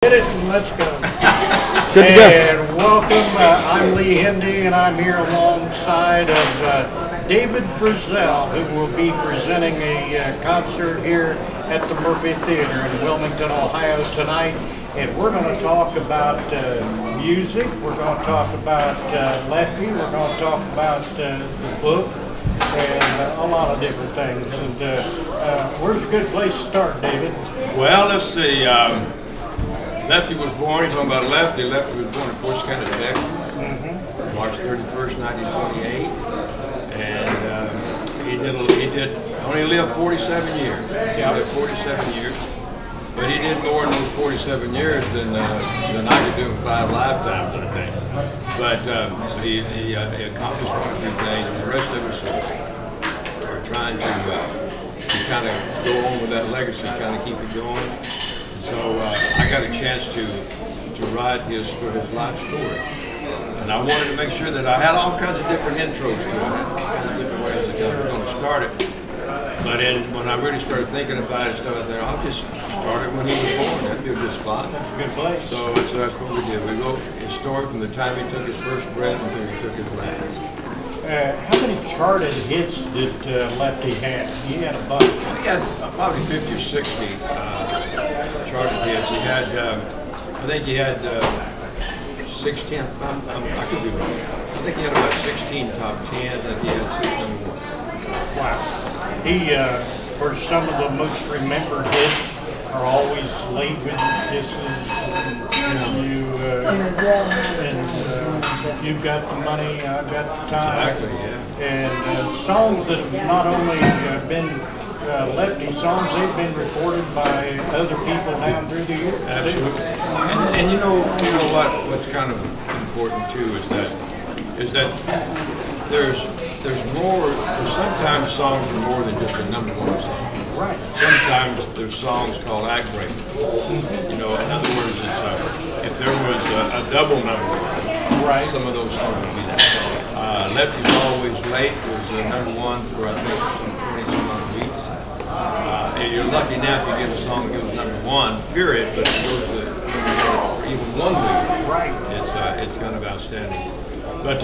Hit it and let's go. Good to go. And welcome. I'm Lee Hendee, and I'm here alongside of David Frizzell, who will be presenting a concert here at the Murphy Theater in Wilmington, Ohio tonight. And we're going to talk about music. We're going to talk about Lefty. We're going to talk about the book and a lot of different things. And where's a good place to start, David? Well, let's see. Lefty was born, he's talking about Lefty. Lefty was born in Forsyth County, Texas, March 31st, 1928. And he only lived 47 years. He lived 47 years. But he did more in those 47 years than I could do in 5 lifetimes, I think. But so he accomplished quite a few things, and the rest of us are trying to kind of go on with that legacy, kind of keep it going. So I got a chance to write his life story, and I wanted to make sure that I had all kinds of different intros to it, all kinds of different ways that I was going to start it. But then when I really started thinking about it, stuff out there, I'll just start it when he was born. That'd be a good spot. That's a good place. So that's what we did. We wrote his story from the time he took his first breath until he took his last. How many charted hits did Lefty have? He had a bunch. He had probably 50 or 60 charted hits. He had, I think he had 16, I could be wrong. I think he had about 16 top 10s, and he had 6 number 1s. Wow. He, for some of the most remembered hits, are always laid with your kisses, and if you've got the money, I've got the time. Exactly, yeah. And songs that have not only been Lefty songs, they've been recorded by other people down through the years. Absolutely. And you know what's kind of important too is that there's sometimes songs are more than just a number 1 song. Right. Sometimes there's songs called act breakers. You know, in other words, if there was a double number, right, some of those songs would be that. Lefty's Always Late was number 1 for I think some 20 some odd weeks. And you're lucky now if you get a song that goes number 1, period, but it goes for even 1 week. Right. It's kind of outstanding. But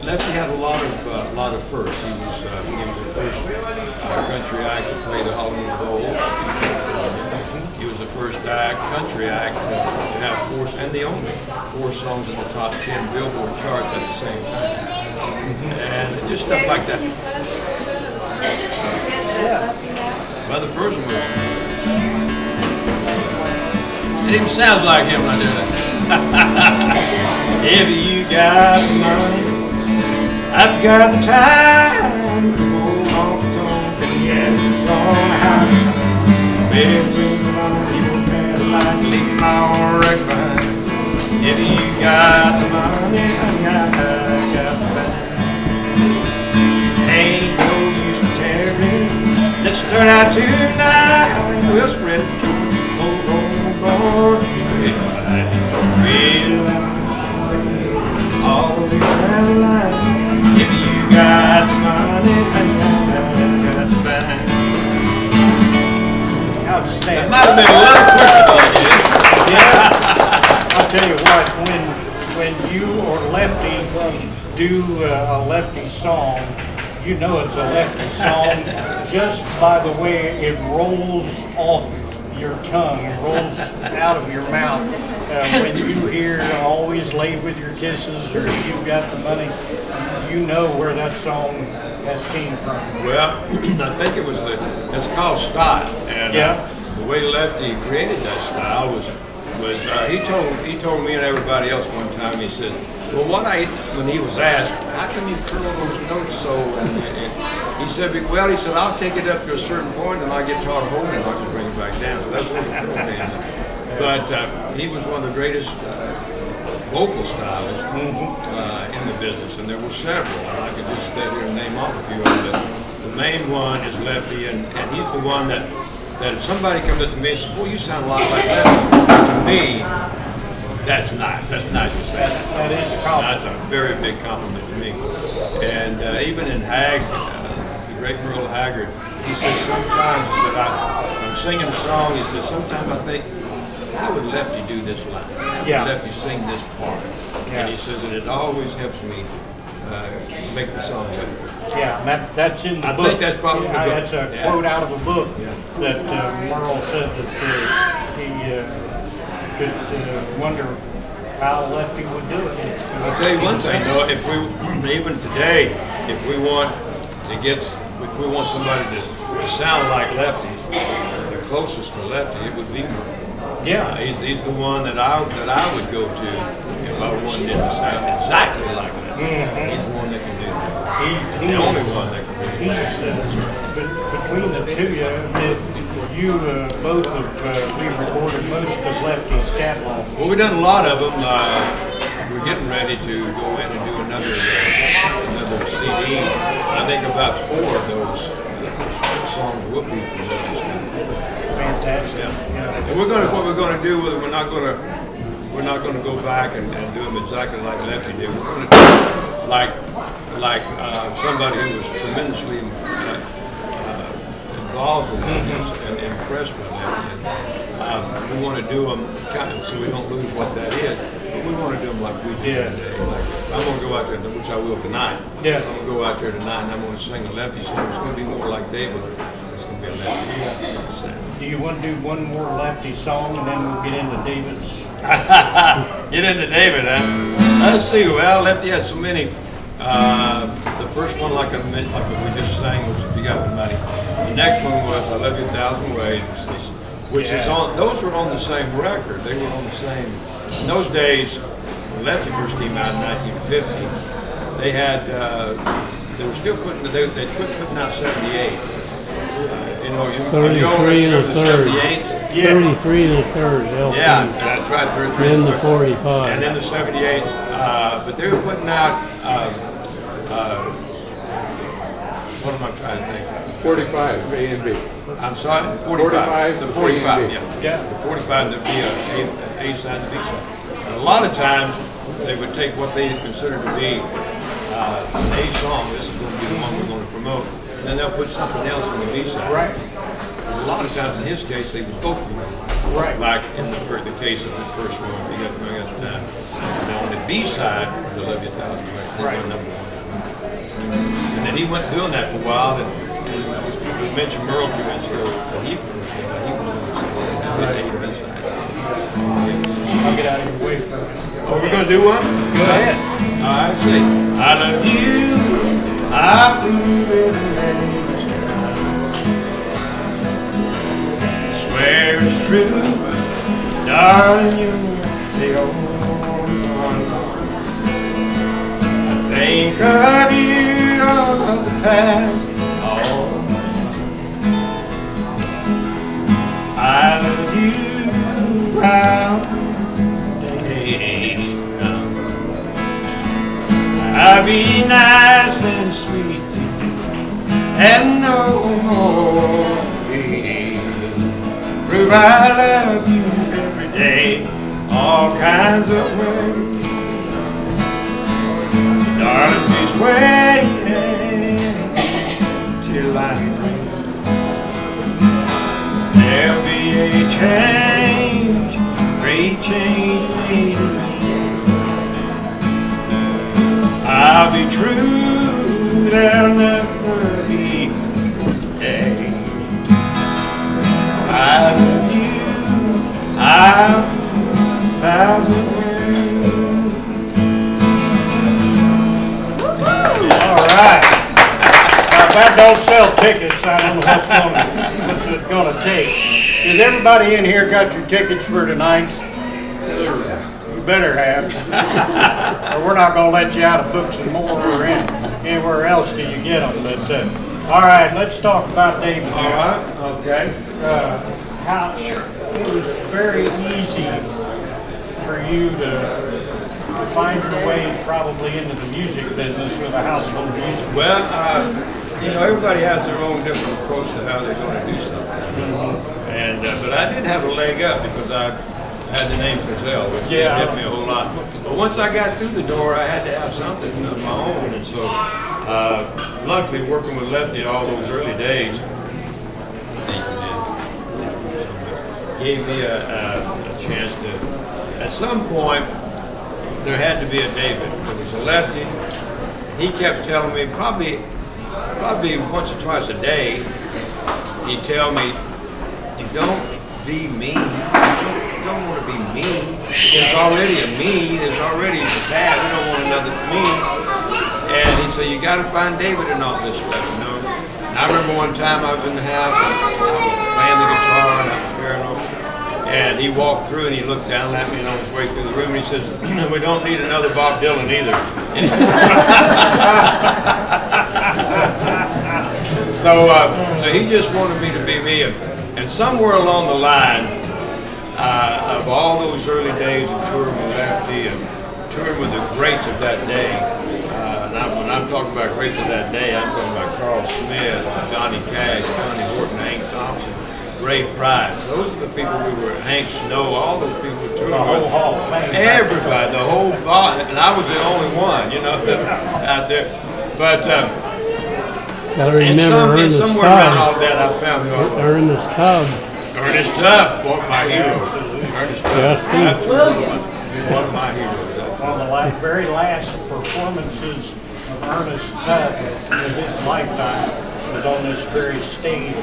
Lefty had a lot of firsts. He was the first country act to play the Hollywood Bowl. He was the first country act to have and the only 4 songs in the top 10 Billboard charts at the same time, and just stuff like that. Yeah. Well, the first one was. It even sounds like him when I do that. If you got the money, I've got the time to hold on to and yes, it's gonna happen. Baby, people can't like leave my own wreck behind. If you got the money, I got the time. Ain't no use to tarry. Let's start out tonight and we'll spread the truth. Oh, real all the way down the line. If you got the money, I got the bag. Outstanding. That might have been a little quick about it. Yeah. I'll tell you what, when you or Lefty do a Lefty song, you know it's a Lefty song just by the way it rolls off your tongue, it rolls out of your mouth. When you hear Always Laid With Your Kisses or If You've Got the Money, you know where that song has came from. Well, I think it's called style, and the way Lefty created that style was he told me and everybody else one time, he said, well, when he was asked, how come you curl those notes so, and he said, I'll take it up to a certain point and I get taught holding it, I can bring it back down. So that's what the curl came in. But he was one of the greatest vocal stylists in the business, and there were several. And I could just stand here and name off a few of them. The main one is Lefty, and he's the one that if somebody comes up to me and says, "Boy, you sound a lot like Lefty," to me, that's nice. That's nice to say. That is a compliment. That's a very big compliment to me. And even in the great Merle Haggard, he said sometimes, I'm singing a song, he said, sometimes I think how would Lefty do this line? How would Lefty sing this part? And he says, and it always helps me make the song better. Yeah, and that's in the book. I think that's probably the book. That's a quote out of a book that Merle said that he could wonder how Lefty would do it. I'll tell you one thing though, if we, even today, if we want somebody to sound like Lefty, the closest to Lefty, it would be Merle. Yeah, he's the one that I would go to if I wanted it to sound exactly like that. He's the one that can do that. He's the only one that can do that. Between the two of you, both have re-recorded most of Lefty's catalog. Well, we've done a lot of them. We're getting ready to go in and do another CD. I think about 4 of those songs will be from Lefty's. Fantastic. Yeah. And what we're going to do with it, we're not going to go back and do them exactly like Lefty did. We're going to do like somebody who was tremendously involved in this and impressed with it. And we want to do them kind of so we don't lose what that is. But we want to do them like we did today. Like, I'm going to go out there, which I will tonight. Yeah. I'm going to go out there tonight and I'm going to sing a Lefty song. It's going to be more like David. Do you want to do one more Lefty song and then we'll get into David's? Get into David, huh? Let's see. Well, Lefty had so many. The first one, like we just sang, was "If You Got the Money." The next one was "I Love You a Thousand Ways," which is on. Those were on the same record. They were on the same. In those days, when Lefty first came out in 1950, they had. They were still putting. They quit putting out 78s. You know, 33 and a third. 78s? Yeah. 33 and a third. LP. Yeah, that's right. 33. Then the 45. And then the 78s. But they were putting out. What am I trying to think? 45 A and B. I'm sorry. 45. The 45. Yeah. The 45. There'd be a side and a B side. And a lot of times they would take what they had considered to be an A song. This is going to be the one we're going to promote. And then they'll put something else on the B side. Right. And a lot of times, in his case, they would both promote. Right. Like in the case of the first one, If You Got the Money at the time. And on the B side, I Love You a Thousand Ways. Right. Number 1. And then he went doing that for a while. And we mentioned Merle a few minutes ago. When he first came out, he was doing something. Right. A B side. I'll get out of your way for a minute. Oh, we're going to do one? Go ahead. All right, see. I love you. I believe in swear it's true, darling, you're the only one. I think of you of the past, all I love you out the days to come. I'll be nice and sweet to you, and no more. Prove I love you every day, all kinds of ways. Darling, please wait till I'm free. There'll be a change, great change made in me. I'll be true, there'll never be a day. I love you, I'll 1,000 ways. All right. Now, if that don't sell tickets, I don't know what's it going to take. Has everybody in here got your tickets for tonight? You better have. Or we're not going to let you out of Books and More or anywhere else till you get them. But all right, let's talk about David. All right, okay. It was very easy for you to find your way probably into the music business with a household music. Well, you know, everybody has their own different approach to how they're going to do something. And but I did have a leg up because I had the name Frizzell, which did help me a whole lot. But once I got through the door, I had to have something of my own. And so, luckily, working with Lefty all those early days, gave me a chance to. At some point, there had to be a David. There was a lefty. He kept telling me, probably once or twice a day, he'd tell me, "You don't be me. You don't want to be me. There's already a me. There's already a that. We don't want another me." And he said, "You got to find David in all this stuff, you know." And I remember one time I was in the house and I was playing the guitar and I was carrying over. And he walked through and he looked down at me and on his way through the room and he says, "We don't need another Bob Dylan either." So he just wanted me to be me. And somewhere along the line of all those early days of touring with Lefty and touring with the greats of that day, when I'm talking about greats of that day, I'm talking about Carl Smith, Johnny Cash, Johnny Horton, Hank Thompson, Ray Price. Those are the people we were, Hank Snow, all those people we toured with. The whole Hall of Fame. Everybody, the whole body, and I was the only one, you know, out there. But Gotta remember Ernest somewhere around all Tubb. that, I found who I was. Ernest Tubb. Ernest Tubb, one of my heroes. Ernest Tubb, Yes, absolutely one of my heroes. One of the very last performances of Ernest Tubb in his lifetime was on this very stage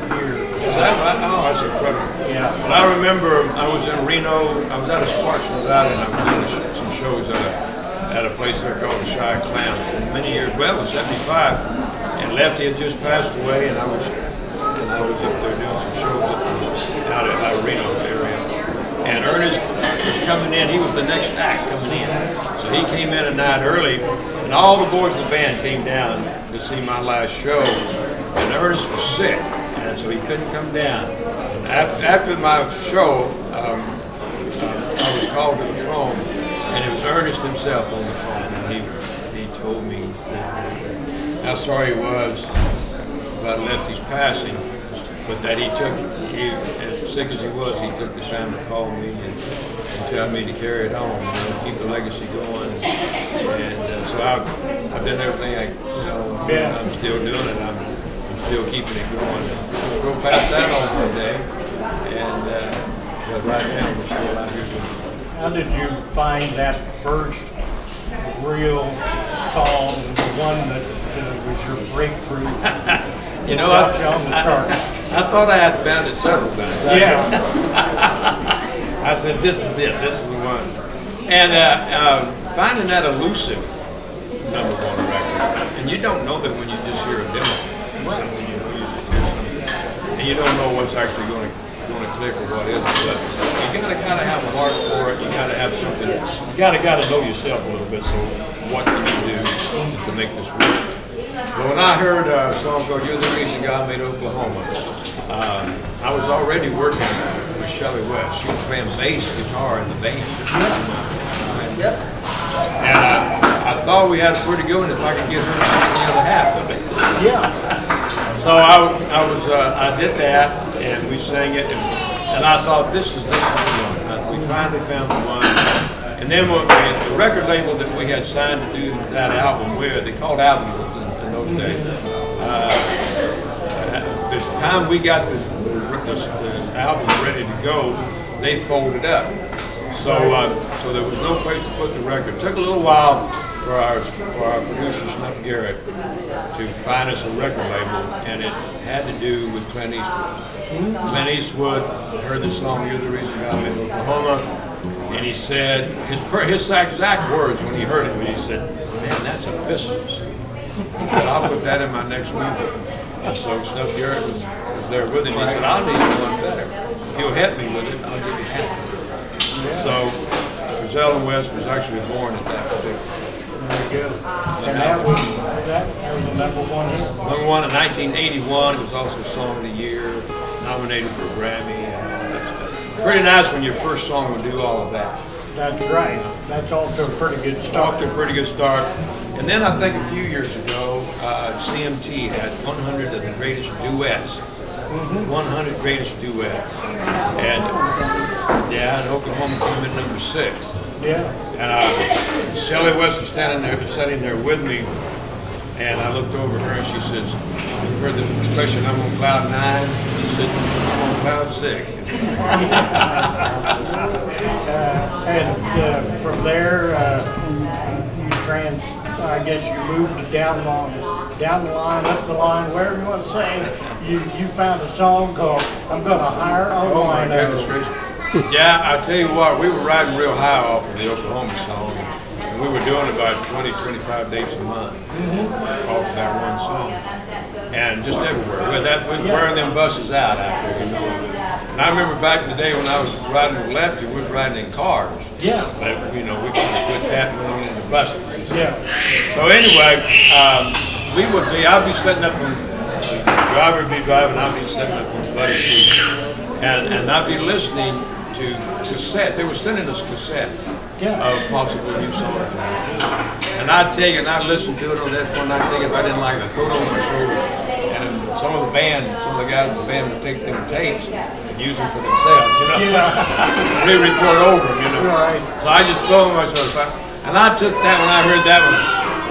here. Is that right? Oh, that's incredible. Yeah. But I remember I was in Reno. I was out of Sparksville Valley, and I was doing some shows at a place there called the Shy Clowns. And many years, well, it was '75, and Lefty had just passed away, and I was up there doing some shows out at Reno area. And Ernest was coming in. He was the next act coming in. So he came in a night early, and all the boys in the band came down to see my last show. And Ernest was sick, and so he couldn't come down. And after my show, I was called to the phone, and it was Ernest himself on the phone. And he told me, he said how sorry he was about Lefty's passing, but that he as sick as he was, he took the time to call me and tell me to carry it on, you know, keep the legacy going. And so I've done everything I'm still doing it. I'm still keeping it going. And we'll pass that on one day. And but right now we're still out here doing it. How did you find that first real song, the one that was your breakthrough? You know, on the charts? I thought I had found it several times. Yeah. I said, "This is it. This is the one." And finding that elusive #1 record, and you don't know that when you just hear a demo or something, you know, you just hear something, and you don't know what's actually going to click or what isn't. But you gotta have a heart for it. You gotta have something. You gotta know yourself a little bit. So what can you do to make this work? But when I heard a song called "You're the Reason God Made Oklahoma," I was already working with Shelley West. She was playing bass guitar in the band. Yep. And I thought we had a pretty good one if I could get her to sing the other half of it. Yeah. So I did that, and we sang it, and I thought this is the one. We finally found the one. And then the record label that we had signed to do that album with, they called albums in those days. The time we got the album ready to go, they folded up. So there was no place to put the record. It took a little while for our producer Snuff Garrett to find us a record label, and it had to do with Clint Eastwood. Clint Eastwood heard the song "You're the Reason God Made Oklahoma," and he said his exact words when he heard it. He said, "Man, that's a Pistols." He said, "I'll put that in my next movie." And so Snuff Garrett was there with him. He said, "I'll need one better. If you'll help me with it, I'll give you half of it." So Frizzell and West was actually born at that particular. There you go. And that was a #1 hit. #1 in 1981. It was also Song of the Year, nominated for a Grammy, and all that stuff. Pretty nice when your first song would do all of that. That's right. That's off to a pretty good start. Off to a pretty good start. And then I think a few years ago, CMT had 100 of the greatest duets. 100 greatest duets. And and Oklahoma came in #6. Yeah. And Shelley West was sitting there with me, And I looked over her and she says, "You've heard the expression, I'm on cloud 9?" She said, "I'm on cloud 6." And from there, I guess you moved down the line, up the line, wherever you want to say. You found a song called "I'm Gonna Hire a Oh my Wino." goodness gracious. Yeah, I tell you what, we were riding real high off of the Oklahoma song. And we were doing about 20, 25 dates a month off of that one song. And just everywhere. We were wearing them buses out there, you know. And I remember back in the day when I was riding with Lefty, we was riding in cars. Yeah. But, you know, we couldn't put that one in the buses. Yeah. So anyway, I'd be setting up, the driver would be driving, I'd be setting up in the buddy seat. And I'd be listening to cassettes. They were sending us cassettes of possible new songs. And I'd take it and I'd listen to it on that phone. I'd take it if I didn't like it, I'd throw it on my shoulder. And some of the guys in the band would take them tapes and use them for themselves, you know. Re-record over them, you know. Right. So I just throw them on my shoulder. And I took that when I heard that one.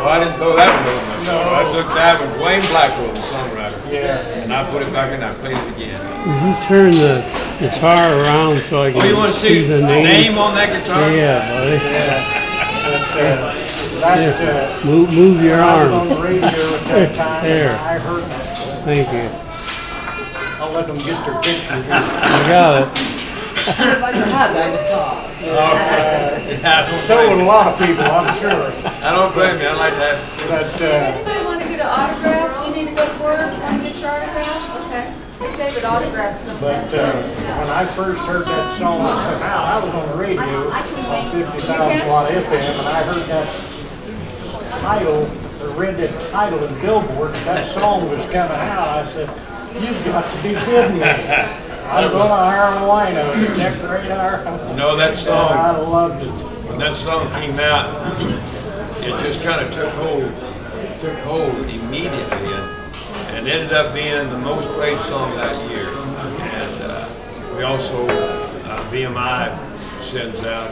Well, I didn't throw that one over my shoulder. I took that one, Wayne Blackwell, the songwriter. Yeah. And I put it back in and I played it again. Would you turn the guitar around so I can You want to see the the name on that guitar? Yeah, buddy. Move your I was arm. on the radio at that time. There. And I heard that. Thank you. I'll let them get their picture here. I got it. Everybody had that guitar. So would a lot of people, I'm sure. I don't blame you. I like that. But Anybody want to get an autograph? Do you need to go to work? Want to get your autograph? Okay. David autographs some. when I first heard that song come out, I was on the radio on 50,000 watt FM, and I heard that title, or read that title in Billboard, and that song was coming out. I said, "You've got to be kidding me. I'm going to hire a wino to decorate our house." You know that song? And I loved it. When that song came out, it just kind of took hold immediately, and ended up being the most played song that year. And we also, BMI sends out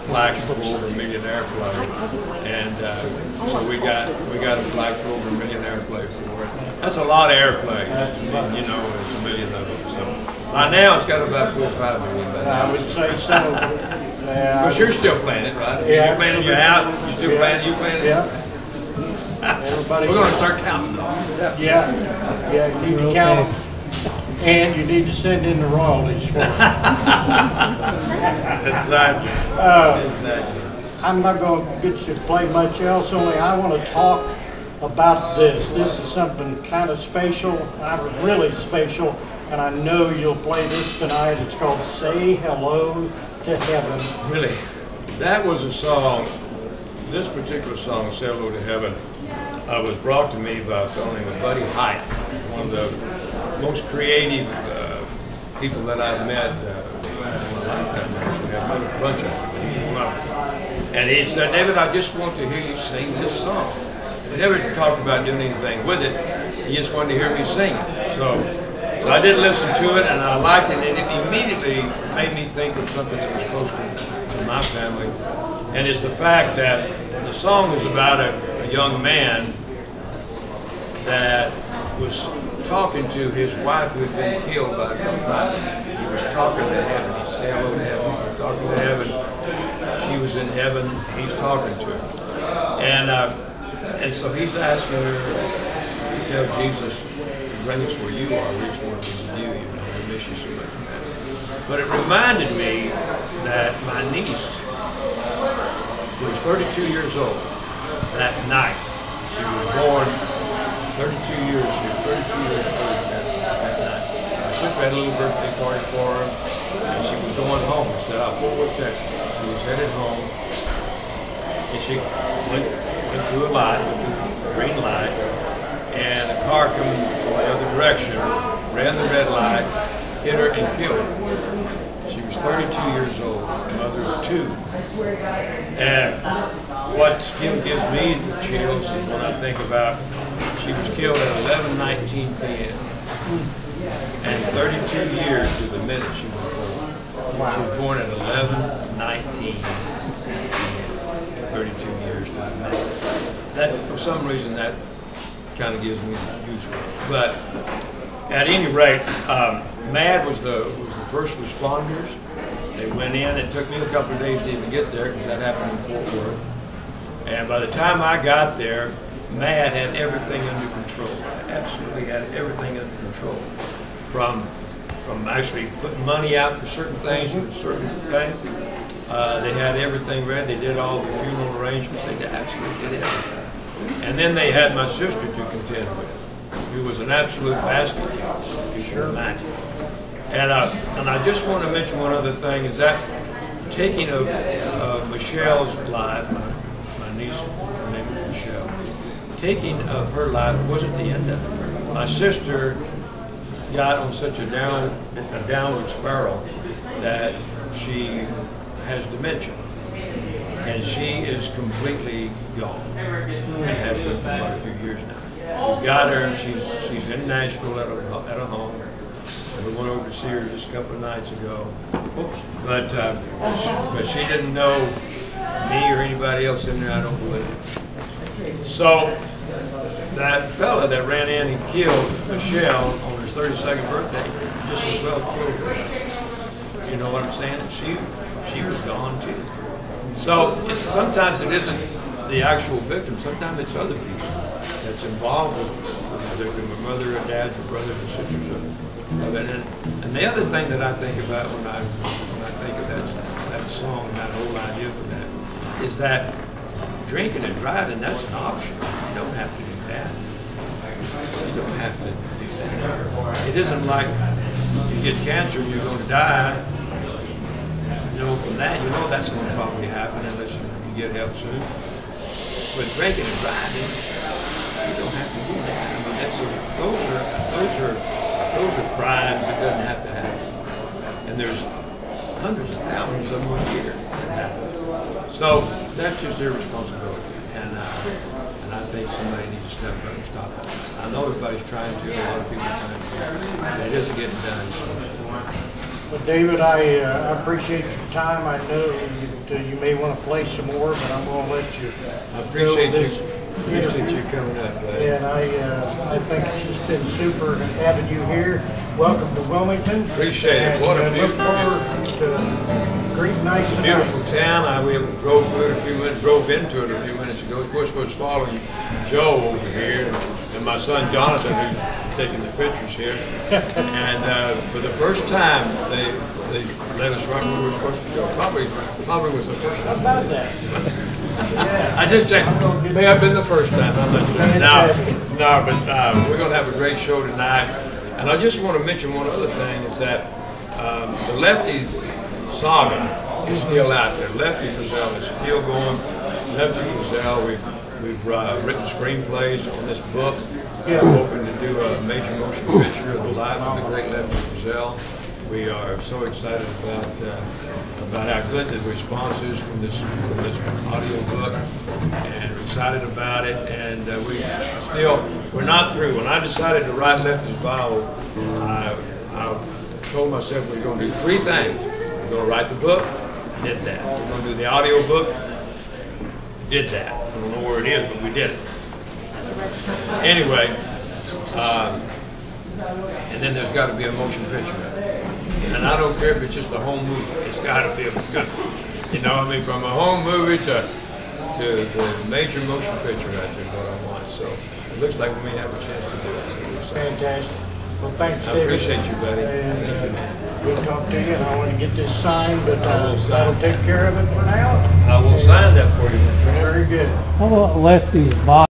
plaques for over a million airplay, and so we got a plaque for over a million airplay for it. That's a lot of airplay. You know, it's a million of them. So by now it's got about 4 or 5 million. I would say so. Yeah. Because you're still playing it, right? Yeah, You're playing in your house. You still playing? You playing it? Yeah. Everybody. We're going to start counting though. Yeah, you need to count them, and you need to send in the royalties for it. Exactly. Exactly. I'm not going to get you to play much else, only I want to talk about this. This is something kind of special, really special, and I know you'll play this tonight. It's called "Say Hello to Heaven." Really? That was a song, this particular song, "Say Hello to Heaven," was brought to me by a fellow named Buddy Height, one of the most creative people that I've met in my lifetime. Actually, I've met a bunch of them, but he's one of them. And he said, "David, I just want to hear you sing this song." We never talked about doing anything with it. He just wanted to hear me sing it. So I did listen to it, and I liked it, and it immediately made me think of something that was close to my family. And it's the fact that the song is about a young man that was talking to his wife who had been killed by a gunshot. He was talking to heaven. He said hello to heaven. He was talking to heaven. She was in heaven. He's talking to her. And so he's asking her to tell Jesus to bring us where you are. We just want to be with you. You know, we miss you so much, man. But it reminded me that my niece, who was 32 years old that night, she was born 32 years old that night. My sister had a little birthday party for her, and she was going home. She said, "I'll Fort Worth, Texas." She was headed home, and she went through a light, a green light, and a car coming from the other direction ran the red light, hit her, and killed her. She was 32 years old, mother of 2. And what still gives me the chills is when I think about she was killed at 11:19 p.m. and 32 years to the minute she was born. Wow. She was born at 11:19 p.m. 32 years to the minute. That, for some reason, that kind of gives me goosebumps. But at any rate, MAD was the first responders. They went in. It took me a couple of days to even get there because that happened in Fort Worth. And by the time I got there, MAD had everything under control. Absolutely had everything under control. From actually putting money out for certain things, for certain things. They had everything ready. They did all the funeral arrangements. They absolutely did everything. And then they had my sister to contend with, who was an absolute basket case. Sure. Imagine. And I just want to mention one other thing, is that taking of Michelle's life, my niece, her name is Michelle, taking of her life wasn't the end of it. My sister got on such a downward spiral that she has dementia. And she is completely gone, and has been for quite a few years now. We got her, and she's in Nashville at a home. And we went over to see her just a couple of nights ago. Oops. But she didn't know me or anybody else in there, I don't believe. So that fella that ran in and killed Michelle on his 32nd birthday just as well killed her. You know what I'm saying? She was gone too. So sometimes it isn't the actual victim. Sometimes it's other people that's involved with the victim, or mother or dads or brothers or sisters of it. And the other thing that I think about when I think of that song, that whole idea for that, is that drinking and driving, that's an option. You don't have to do that. You don't have to do that. It isn't like you get cancer and you're going to die. You know, from that, you know that's going to probably happen unless you get help soon. But drinking and driving, you don't have to do that. I mean, those are crimes that doesn't have to happen. And there's hundreds of thousands of them a year that happen. So that's just their responsibility. And I think somebody needs to step up and stop it. I know everybody's trying to, a lot of people are trying to, but it isn't getting done. So. Well, David, I appreciate your time. I know you may want to play some more, but I'm going to let you. I appreciate you coming up, buddy. And I think it's just been super having you here. Welcome to Wilmington. Appreciate it. What a beautiful, great night. It's a beautiful town. We drove through it a few minutes, drove into it a few minutes ago. Of course, was following Joe over here, and my son Jonathan, who's taking the pictures here. And for the first time, they let us right where we were supposed to go. Probably was the first time. How about that? Yeah. I just checked. May have been the first time. I'm not sure. No, but we're going to have a great show tonight. And I just want to mention one other thing, is that the Lefty saga is still out there. Lefty Frizzell is still going. Lefty Frizzell, we've written screenplays on this book. Yeah. We're hoping to do a major motion picture of the life of the great Lefty Frizzell. We are so excited about how good the response is from this audio book, and we're excited about it. And we're not through. When I decided to write Lefty's Bible, I told myself we were going to do three things. We're going to write the book, did that. We're going to do the audio book, did that. I don't know where it is, but we did it. Anyway, and then there's got to be a motion picture of it. And I don't care if it's just a home movie. It's got to be a good one. You know, I mean, from a home movie to the major motion picture, that's just what I want. So it looks like we may have a chance to do it. So Fantastic. Well, thanks, I David. appreciate you, buddy. And Thank you. we'll talk to you, and I want to get this signed, but that'll take care of it for now. I will sign that for you. Very good. How about Lefty's Bible?